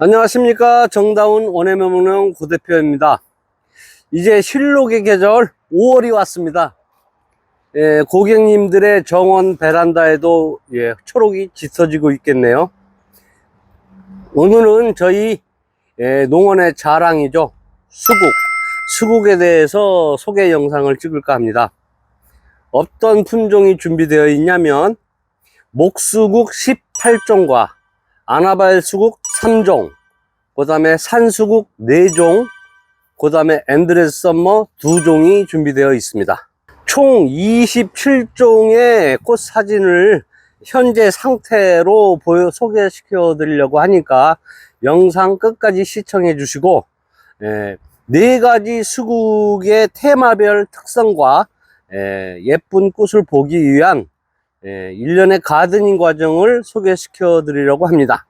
안녕하십니까. 정다운 원예매물농 고대표입니다. 이제 실록의 계절 5월이 왔습니다. 고객님들의 정원 베란다에도 초록이 짙어지고 있겠네요. 오늘은 저희 농원의 자랑이죠. 수국에 대해서 소개 영상을 찍을까 합니다. 어떤 품종이 준비되어 있냐면 목수국 18종과 아나발 수국 3종, 그 다음에 산수국 4종, 그 다음에 엔드레스 썸머 2종이 준비되어 있습니다. 총 27종의 꽃 사진을 현재 상태로 소개시켜 드리려고 하니까 영상 끝까지 시청해 주시고 4가지 수국의 테마별 특성과 예쁜 꽃을 보기 위한 일련의 가드닝 과정을 소개시켜 드리려고 합니다.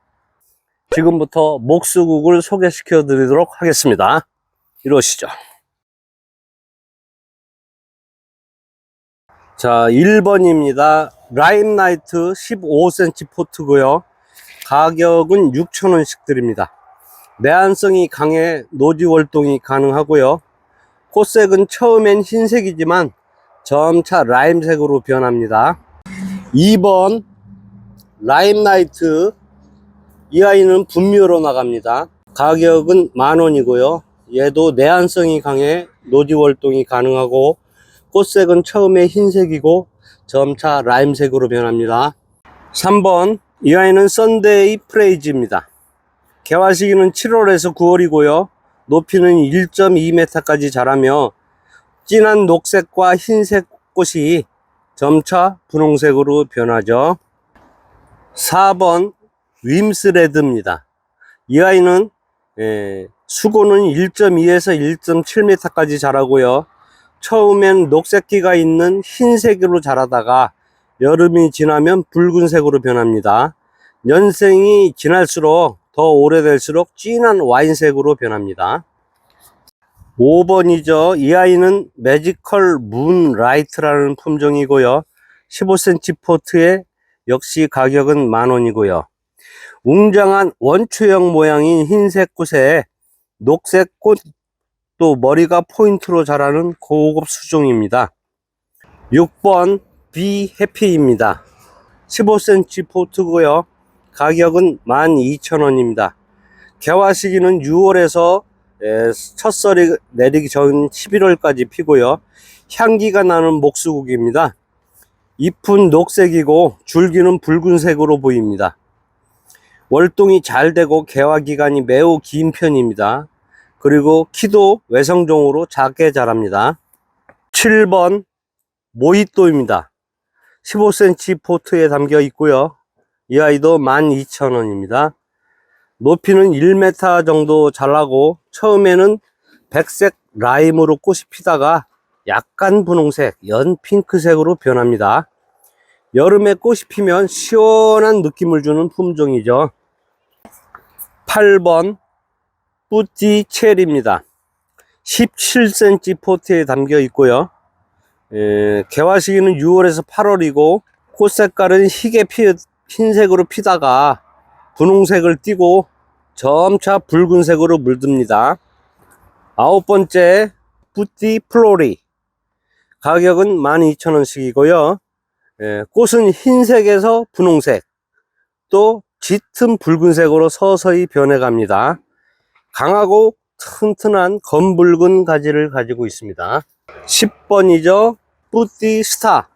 지금부터 목수국을 소개시켜 드리도록 하겠습니다. 이러시죠. 자, 1번입니다. 라임나이트 15cm 포트고요. 가격은 6,000원씩 드립니다. 내한성이 강해 노지 월동이 가능하고요. 꽃색은 처음엔 흰색이지만 점차 라임색으로 변합니다. 2번 라임나이트, 이 아이는 분묘로 나갑니다. 가격은 10,000원이고요. 얘도 내한성이 강해 노지 월동이 가능하고 꽃색은 처음에 흰색이고 점차 라임색으로 변합니다. 3번 이 아이는 썬데이 프레이즈입니다. 개화 시기는 7월에서 9월이고요. 높이는 1.2m까지 자라며 진한 녹색과 흰색 꽃이 점차 분홍색으로 변하죠. 4번 윈스레드입니다. 이 아이는 수고는 1.2에서 1.7m까지 자라고요. 처음엔 녹색기가 있는 흰색으로 자라다가 여름이 지나면 붉은색으로 변합니다. 연생이 지날수록 더 오래될수록 진한 와인색으로 변합니다. 5번이죠. 이 아이는 매지컬 문라이트라는 품종이고요. 15cm 포트에 역시 가격은 10,000원이고요. 웅장한 원추형 모양인 흰색 꽃에 녹색 꽃, 또 머리가 포인트로 자라는 고급 수종입니다. 6번 비 해피입니다. 15cm 포트고요. 가격은 12,000원입니다. 개화 시기는 6월에서 첫설이 내리기 전 11월까지 피고요. 향기가 나는 목수국입니다. 잎은 녹색이고 줄기는 붉은색으로 보입니다. 월동이 잘 되고 개화 기간이 매우 긴 편입니다. 그리고 키도 외성종으로 작게 자랍니다. 7번 모히또입니다. 15cm 포트에 담겨 있고요. 이 아이도 12,000원입니다. 높이는 1m 정도 자라고 처음에는 백색 라임으로 꽃이 피다가 약간 분홍색, 연 핑크색으로 변합니다. 여름에 꽃이 피면 시원한 느낌을 주는 품종이죠. 8번 뿌띠 체리입니다. 17cm 포트에 담겨 있고요. 개화 시기는 6월에서 8월이고 꽃 색깔은 흰색으로 피다가 분홍색을 띠고 점차 붉은색으로 물듭니다. 9번째 뿌띠 플로리, 가격은 12,000원씩이고요. 꽃은 흰색에서 분홍색, 또 짙은 붉은색으로 서서히 변해갑니다. 강하고 튼튼한 검붉은 가지를 가지고 있습니다. 10번이죠. 뿌띠 스타,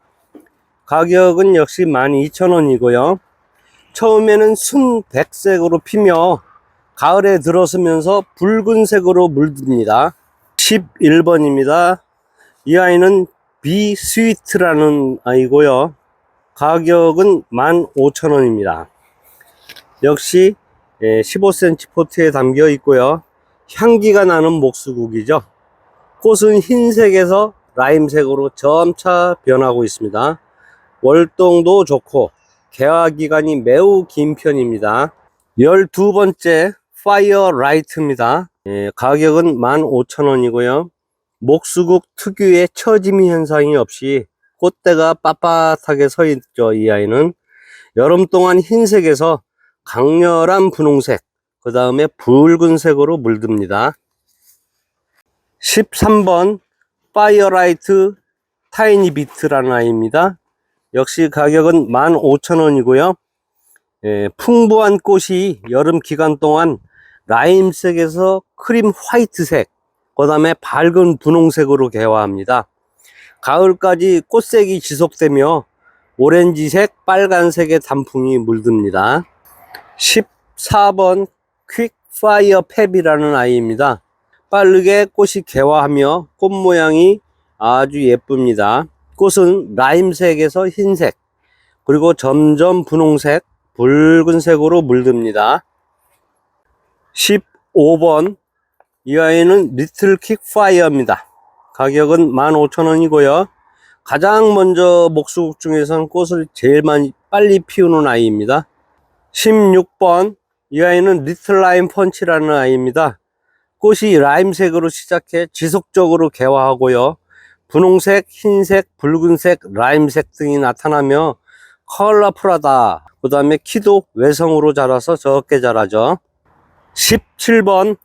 가격은 역시 12,000원이고요. 처음에는 순백색으로 피며 가을에 들어서면서 붉은색으로 물듭니다. 11번입니다. 이 아이는 비 스위트라는 아이고요. 가격은 15,000원입니다. 역시 15cm 포트에 담겨 있고요. 향기가 나는 목수국이죠. 꽃은 흰색에서 라임색으로 점차 변하고 있습니다. 월동도 좋고 개화 기간이 매우 긴 편입니다. 12번째 파이어 라이트입니다. 가격은 15,000원이고요. 목수국 특유의 처짐 현상이 없이 꽃대가 빳빳하게 서 있죠. 이 아이는 여름 동안 흰색에서 강렬한 분홍색, 그 다음에 붉은색으로 물듭니다. 13번 파이어라이트 타이니 비트라는 아이입니다. 역시 가격은 15,000원이고요. 풍부한 꽃이 여름 기간 동안 라임색에서 크림 화이트색, 그 다음에 밝은 분홍색으로 개화합니다. 가을까지 꽃색이 지속되며 오렌지색, 빨간색의 단풍이 물듭니다. 14번 퀵파이어 팹이라는 아이입니다. 빠르게 꽃이 개화하며 꽃 모양이 아주 예쁩니다. 꽃은 라임색에서 흰색, 그리고 점점 분홍색, 붉은색으로 물듭니다. 15번 이 아이는 리틀 퀵파이어입니다. 가격은 15,000원이고요. 가장 먼저 목수국 중에서는 꽃을 제일 빨리 피우는 아이입니다. 16번 이 아이는 리틀 라임 펀치라는 아이입니다. 꽃이 라임색으로 시작해 지속적으로 개화하고요. 분홍색, 흰색, 붉은색, 라임색 등이 나타나며 컬러풀하다. 그 다음에 키도 외성으로 자라서 적게 자라죠. 17번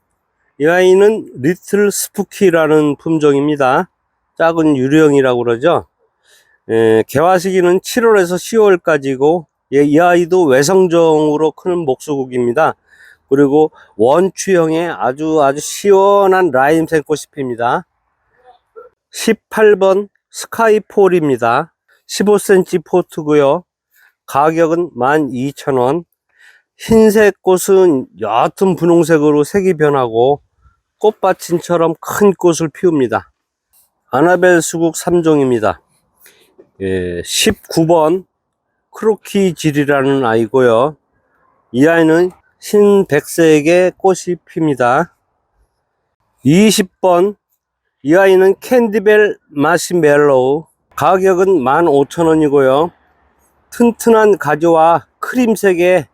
이 아이는 리틀 스푸키라는 품종입니다. 작은 유령이라고 그러죠. 개화 시기는 7월에서 10월까지고 이 아이도 외성종으로 크는 목수국입니다. 그리고 원추형의 아주 시원한 라임색 꽃이 핍니다. 18번 스카이폴입니다. 15cm 포트고요. 가격은 12,000원. 흰색 꽃은 옅은 분홍색으로 색이 변하고 꽃받침처럼 큰 꽃을 피웁니다. 아나벨 수국 3종입니다. 19번 크로키질이라는 아이고요. 이 아이는 흰백색의 꽃이 핍니다. 20번 이 아이는 캔디벨 마시멜로우. 가격은 15,000원이고요. 튼튼한 가지와 크림색의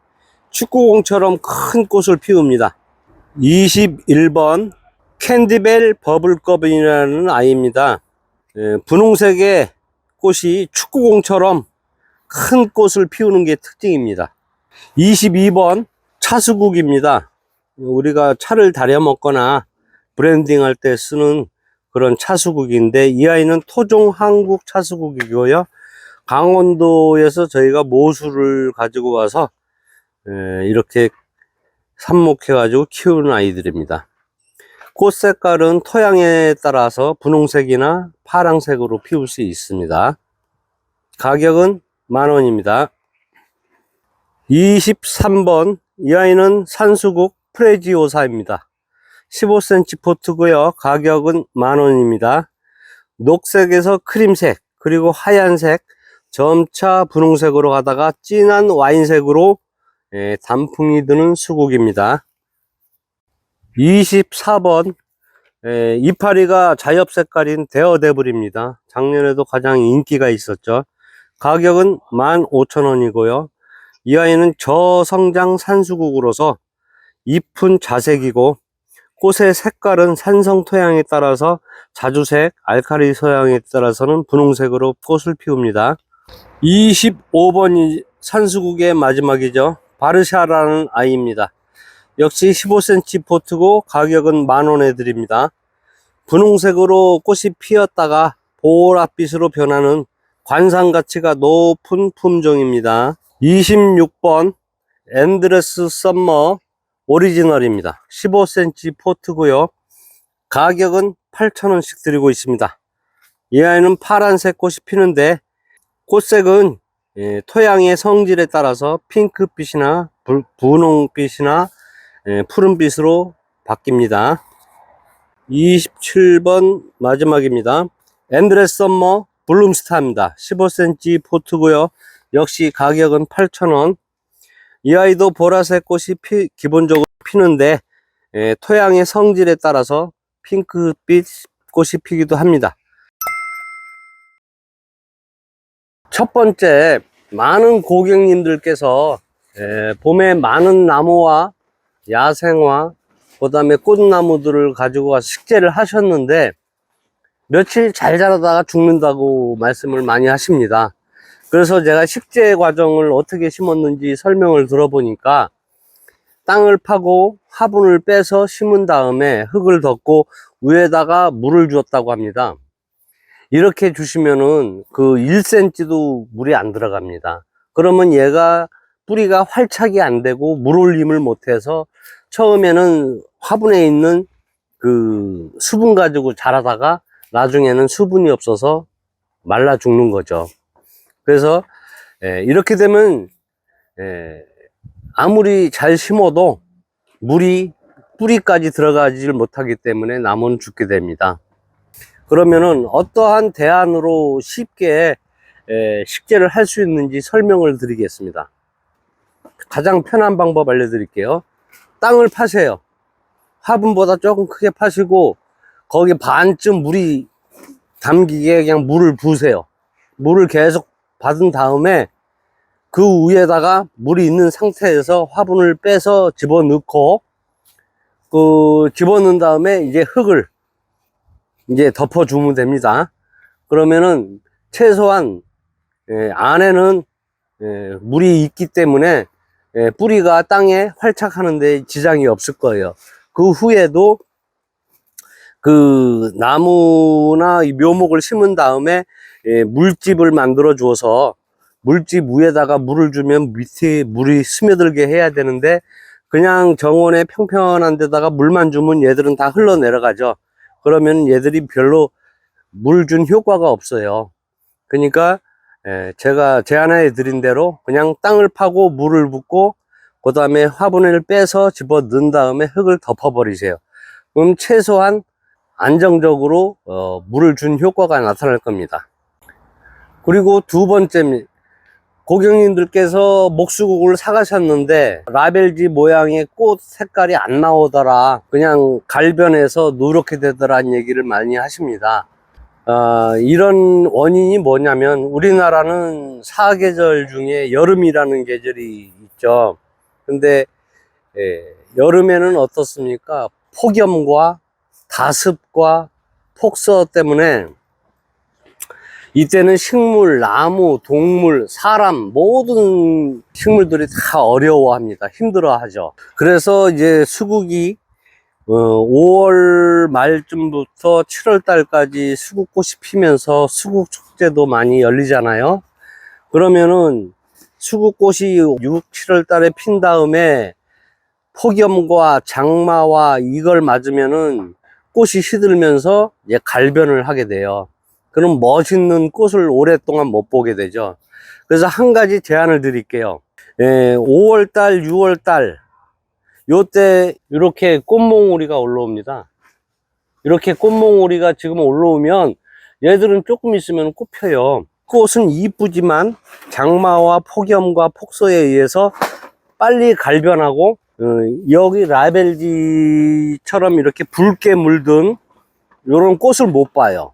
축구공처럼 큰 꽃을 피웁니다. 21번 캔디벨 버블컵이라는 아이입니다. 분홍색의 꽃이 축구공처럼 큰 꽃을 피우는 게 특징입니다. 22번 차수국입니다. 우리가 차를 달여 먹거나 브랜딩 할 때 쓰는 그런 차수국인데, 이 아이는 토종 한국 차수국이고요. 강원도에서 저희가 모수를 가지고 와서 이렇게 삽목해 가지고 키우는 아이들입니다. 꽃 색깔은 토양에 따라서 분홍색이나 파랑색으로 피울 수 있습니다. 가격은 10,000원입니다. 23번 이 아이는 산수국 프레지오사입니다. 15cm 포트고요. 가격은 10,000원입니다. 녹색에서 크림색, 그리고 하얀색, 점차 분홍색으로 가다가 진한 와인색으로 단풍이 드는 수국입니다. 24번 이파리가 자엽 색깔인 데어데블입니다. 작년에도 가장 인기가 있었죠. 가격은 15,000원이고요. 이 아이는 저성장 산수국으로서 잎은 자색이고 꽃의 색깔은 산성 토양에 따라서 자주색, 알칼리 토양에 따라서는 분홍색으로 꽃을 피웁니다. 25번이 산수국의 마지막이죠. 바르샤라는 아이입니다. 역시 15cm 포트고 가격은 10,000원에 드립니다. 분홍색으로 꽃이 피었다가 보랏빛으로 변하는 관상 가치가 높은 품종입니다. 26번 엔드레스 썸머 오리지널입니다. 15cm 포트고요. 가격은 8,000원씩 드리고 있습니다. 이 아이는 파란색 꽃이 피는데 꽃색은 토양의 성질에 따라서 핑크빛이나 분홍빛이나 푸른빛으로 바뀝니다. 27번 마지막입니다. 엔드레스 썸머 블룸스타입니다. 15cm 포트고요. 역시 가격은 8,000원. 이 아이도 보라색 꽃이 기본적으로 피는데 토양의 성질에 따라서 핑크빛 꽃이 피기도 합니다. 첫 번째, 많은 고객님들께서 봄에 많은 나무와 야생화, 그 다음에 꽃나무들을 가지고 와서 식재를 하셨는데 며칠 잘 자라다가 죽는다고 말씀을 많이 하십니다. 그래서 제가 식재 과정을 어떻게 심었는지 설명을 들어보니까 땅을 파고 화분을 빼서 심은 다음에 흙을 덮고 위에다가 물을 주었다고 합니다. 이렇게 주시면은 그 1cm도 물이 안 들어갑니다. 그러면 얘가 뿌리가 활착이 안 되고 물 올림을 못해서 처음에는 화분에 있는 그 수분 가지고 자라다가 나중에는 수분이 없어서 말라 죽는 거죠. 그래서 이렇게 되면 아무리 잘 심어도 물이 뿌리까지 들어가지를 못하기 때문에 나무는 죽게 됩니다. 그러면은 어떠한 대안으로 쉽게 식재를 할 수 있는지 설명을 드리겠습니다. 가장 편한 방법 알려드릴게요. 땅을 파세요. 화분보다 조금 크게 파시고 거기 반쯤 물이 담기게 그냥 물을 부으세요. 물을 계속 받은 다음에 그 위에다가 물이 있는 상태에서 화분을 빼서 집어넣고 집어넣은 다음에 이제 흙을 이제 덮어주면 됩니다. 그러면은 최소한 안에는 물이 있기 때문에 뿌리가 땅에 활착하는데 지장이 없을 거예요. 그 후에도 그 나무나 이 묘목을 심은 다음에 물집을 만들어 주어서 물집 위에다가 물을 주면 밑에 물이 스며들게 해야 되는데 그냥 정원에 평평한 데다가 물만 주면 얘들은 다 흘러내려가죠. 그러면 얘들이 별로 물 준 효과가 없어요. 그러니까 제가 제안해 드린 대로 그냥 땅을 파고 물을 붓고 그 다음에 화분을 빼서 집어 넣은 다음에 흙을 덮어 버리세요. 그럼 최소한 안정적으로 물을 준 효과가 나타날 겁니다. 그리고 두 번째, 고객님들께서 목수국을 사가셨는데 라벨지 모양의 꽃 색깔이 안 나오더라, 그냥 갈변해서 누렇게 되더라는 얘기를 많이 하십니다. 이런 원인이 뭐냐면 우리나라는 사계절 중에 여름이라는 계절이 있죠. 근데 여름에는 어떻습니까? 폭염과 다습과 폭서 때문에 이때는 식물, 나무, 동물, 사람 모든 식물들이 다 어려워합니다. 힘들어하죠. 그래서 이제 수국이 5월 말쯤부터 7월 달까지 수국꽃이 피면서 수국 축제도 많이 열리잖아요. 그러면은 수국꽃이 6, 7월 달에 핀 다음에 폭염과 장마와 이걸 맞으면은 꽃이 시들면서 이제 갈변을 하게 돼요. 그럼 멋있는 꽃을 오랫동안 못 보게 되죠. 그래서 한 가지 제안을 드릴게요. 5월달, 6월달 요때 이렇게 꽃몽오리가 올라옵니다. 이렇게 꽃몽오리가 지금 올라오면 얘들은 조금 있으면 꽃 펴요. 꽃은 이쁘지만 장마와 폭염과 폭소에 의해서 빨리 갈변하고 여기 라벨지처럼 이렇게 붉게 물든 이런 꽃을 못 봐요.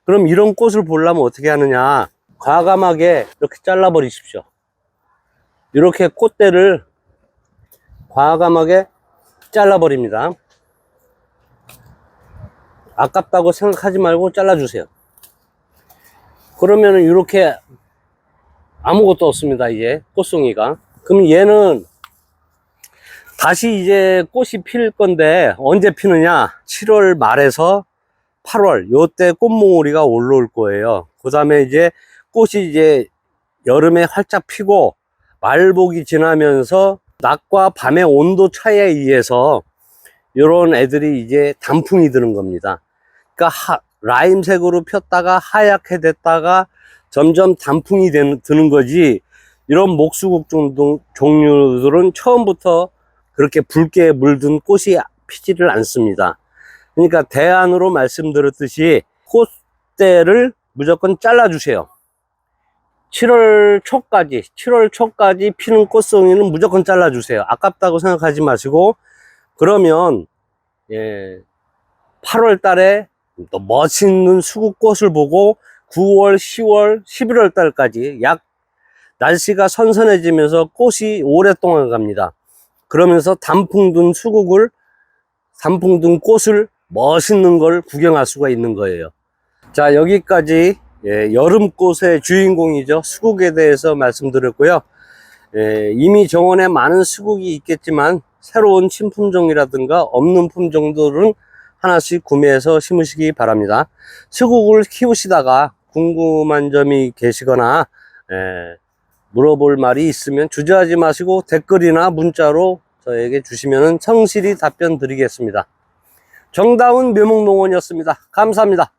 그럼 이런 꽃을 보려면 어떻게 하느냐, 과감하게 이렇게 잘라 버리십시오. 이렇게 꽃대를 과감하게 잘라 버립니다. 아깝다고 생각하지 말고 잘라 주세요. 그러면은 이렇게 아무것도 없습니다. 이제 꽃송이가. 그럼 얘는 다시 이제 꽃이 필 건데 언제 피느냐, 7월 말에서 8월 요때 꽃몽오리가 올라올 거예요. 그 다음에 이제 꽃이 이제 여름에 활짝 피고 말복이 지나면서 낮과 밤의 온도 차이에 의해서 이런 애들이 이제 단풍이 드는 겁니다. 그러니까 라임색으로 폈다가 하얗게 됐다가 점점 단풍이 드는 거지, 이런 목수국 종류들은 처음부터 그렇게 붉게 물든 꽃이 피지를 않습니다. 그러니까 대안으로 말씀드렸듯이 꽃대를 무조건 잘라주세요. 7월 초까지 피는 꽃송이는 무조건 잘라주세요. 아깝다고 생각하지 마시고, 그러면 8월 달에 또 멋있는 수국꽃을 보고 9월, 10월, 11월 달까지 날씨가 선선해지면서 꽃이 오랫동안 갑니다. 그러면서 단풍 든 꽃을 멋있는 걸 구경할 수가 있는 거예요. 자, 여기까지 여름꽃의 주인공이죠, 수국에 대해서 말씀드렸고요. 이미 정원에 많은 수국이 있겠지만 새로운 신품종이라든가 없는 품종들은 하나씩 구매해서 심으시기 바랍니다. 수국을 키우시다가 궁금한 점이 계시거나 물어볼 말이 있으면 주저하지 마시고 댓글이나 문자로 저에게 주시면 성실히 답변 드리겠습니다. 정다운 묘목농원이었습니다. 감사합니다.